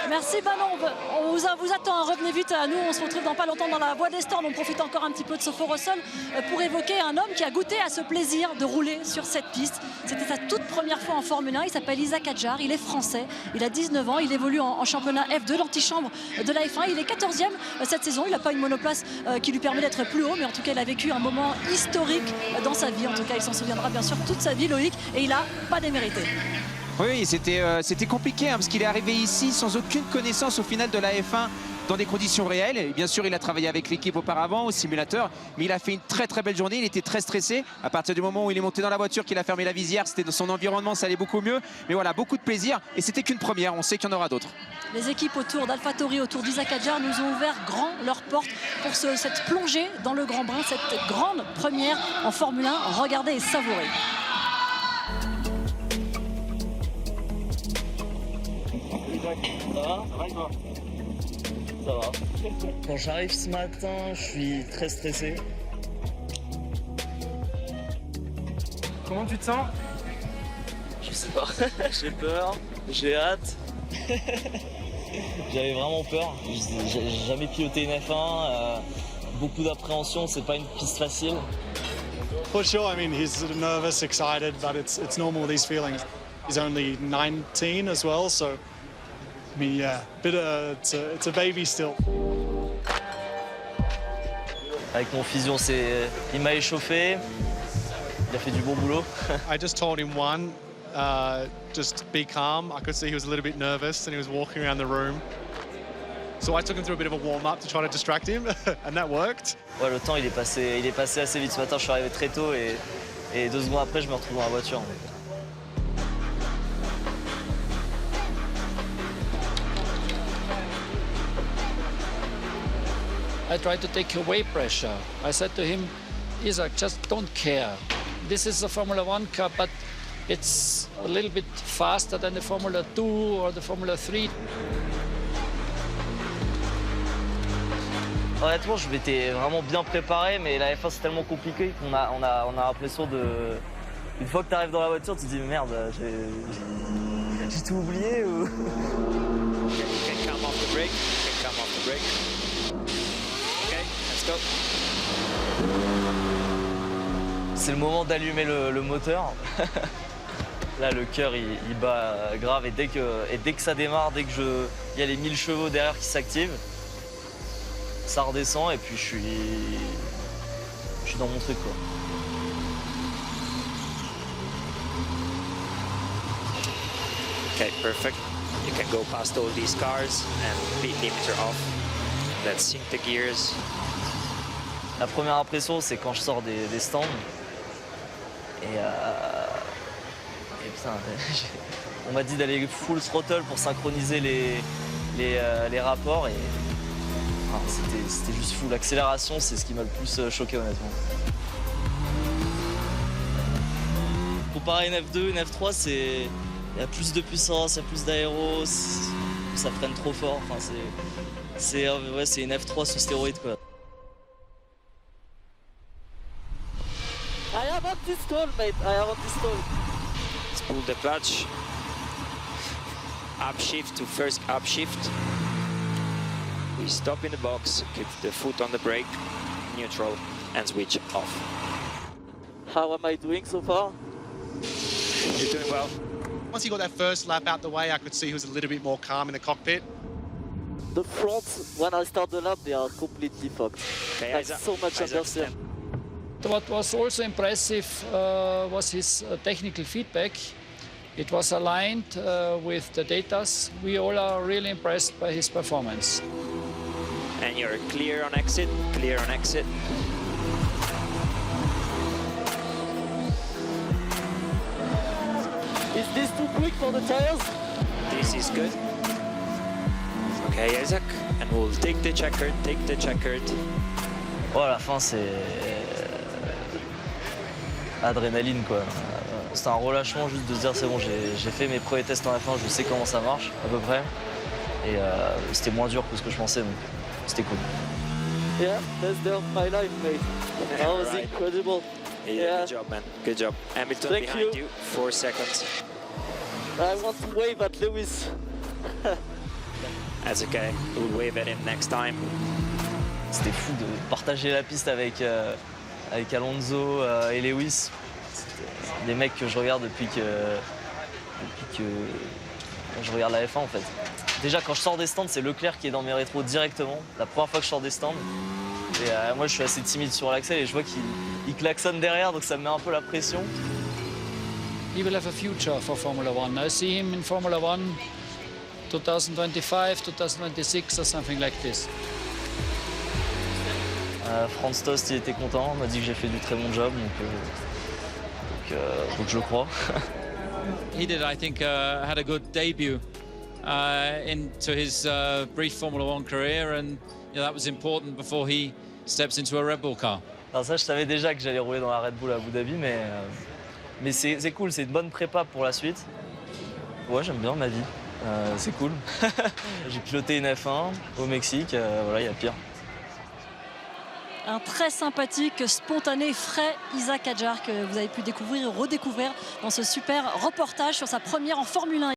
Merci Manon, on vous attend, revenez vite à nous, on se retrouve dans pas longtemps dans la voie des Storms, on profite encore un petit peu de ce faux Russell pour évoquer un homme qui a goûté à ce plaisir de rouler sur cette piste. C'était sa toute première fois en Formule 1, il s'appelle Isaac Hadjar, il est français, il a 19 ans, il évolue en championnat F2, l'antichambre de la F1, il est 14e cette saison, il n'a pas une monoplace qui lui permet d'être plus haut, mais en tout cas il a vécu un moment historique dans sa vie, en tout cas il s'en souviendra bien sûr toute sa vie Loïc, et il n'a pas démérité. Oui, c'était compliqué parce qu'il est arrivé ici sans aucune connaissance au final de la F1 dans des conditions réelles. Et bien sûr, il a travaillé avec l'équipe auparavant au simulateur, mais il a fait une très belle journée. Il était très stressé. À partir du moment où il est monté dans la voiture, qu'il a fermé la visière, c'était dans son environnement, ça allait beaucoup mieux. Mais voilà, beaucoup de plaisir. Et c'était qu'une première. On sait qu'il y en aura d'autres. Les équipes autour d'AlphaTauri, autour d'Isaac Hadjar, nous ont ouvert grand leurs portes pour cette plongée dans le Grand Bain, cette grande première en Formule 1. Regardez et savourez. Ça va? Ça va et toi? Ça va. Quand j'arrive ce matin, je suis très stressé. Comment tu te sens? Je sais pas. J'ai peur, j'ai hâte. J'avais vraiment peur. J'ai jamais piloté une F1. Beaucoup d'appréhension, c'est pas une piste facile. For sure, I mean, he's nervous, excited, but it's normal, these feelings. He's only 19 as well, so I mean, yeah, it's a baby still. Avec mon fusion, il m'a échauffé. Il a fait du bon boulot. I just told him just be calm. I could see he was a little bit nervous and he was walking around the room. So I took him through a bit of a warm-up to try to distract him, and that worked. Ouais, le temps, il est passé assez vite ce matin. Je suis arrivé très tôt et 2 secondes après, je me retrouve dans la voiture. I tried to take away pressure. I said to him, Isaac, just don't care. This is a Formula 1 car, but it's a little bit faster than the Formula 2 or the Formula 3. Honnêtement, je m'étais vraiment bien préparé, mais la F1 c'est tellement compliqué qu'on a l'impression de... Une fois que tu arrives dans la voiture, tu te dis merde, j'ai tout oublié ou... C'est le moment d'allumer le moteur. Là, le cœur, il bat grave. Et dès que ça démarre, dès que il y a les 1000 chevaux derrière qui s'activent, ça redescend et puis je suis dans mon truc, quoi. Okay, perfect. You can go past all these cars and speed limiter off. Let's sync the gears. La première impression, c'est quand je sors des stands. Et putain, on m'a dit d'aller full throttle pour synchroniser les rapports. Et c'était juste fou. L'accélération, c'est ce qui m'a le plus choqué, honnêtement. Comparé à une F2, une F3, il y a plus de puissance, il y a plus d'aéro, ça freine trop fort. Enfin, c'est une F3 sous stéroïde, quoi. I haven't installed, mate. I haven't installed. Let's pull the clutch. Upshift to first upshift. We stop in the box, keep the foot on the brake, neutral, and switch off. How am I doing so far? You're doing well. Once he got that first lap out the way, I could see he was a little bit more calm in the cockpit. The fronts, when I start the lap, they are completely fucked. Okay, That's so much understeer. What was also impressive was his technical feedback. It was aligned with the data. We all are really impressed by his performance. And you're clear on exit, clear on exit. Is this too quick for the tires? This is good. Okay, Isaac, and we'll take the checkered, Oh, à la fin, c'est adrénaline, quoi. C'est un relâchement juste de se dire c'est bon, j'ai fait mes premiers tests en F1, je sais comment ça marche à peu près. Et c'était moins dur que ce que je pensais, donc c'était cool. Yeah, that's the my life, mate. That was incredible. Yeah, good job, man. Good job. Hamilton Thank behind you. you, 4 seconds. I want to wave at Lewis. as a guy who will wave at him next time. C'était fou de partager la piste avec Alonso et Lewis. C'était des mecs que je regarde depuis que je regarde la F1 en fait. Déjà quand je sors des stands, c'est Leclerc qui est dans mes rétros directement. La première fois que je sors des stands. Et moi je suis assez timide sur l'accès et je vois qu'il klaxonne derrière, donc ça me met un peu la pression. He will have a future for Formula One. I see him in Formula One 2025, 2026 or something like this. Franz Tost, il était content, il m'a dit que j'ai fait du très bon job, donc je le crois. He did, I think, had a good debut into his brief Formula One career, and that was important before he steps into a Red Bull car. Alors ça, je savais déjà que j'allais rouler dans la Red Bull à Abu Dhabi, mais c'est cool, c'est une bonne prépa pour la suite. Ouais, j'aime bien ma vie, c'est cool. J'ai piloté une F1 au Mexique, voilà, il y a pire. Un très sympathique, spontané, frais Isaac Hadjar que vous avez pu découvrir et redécouvrir dans ce super reportage sur sa première en Formule 1.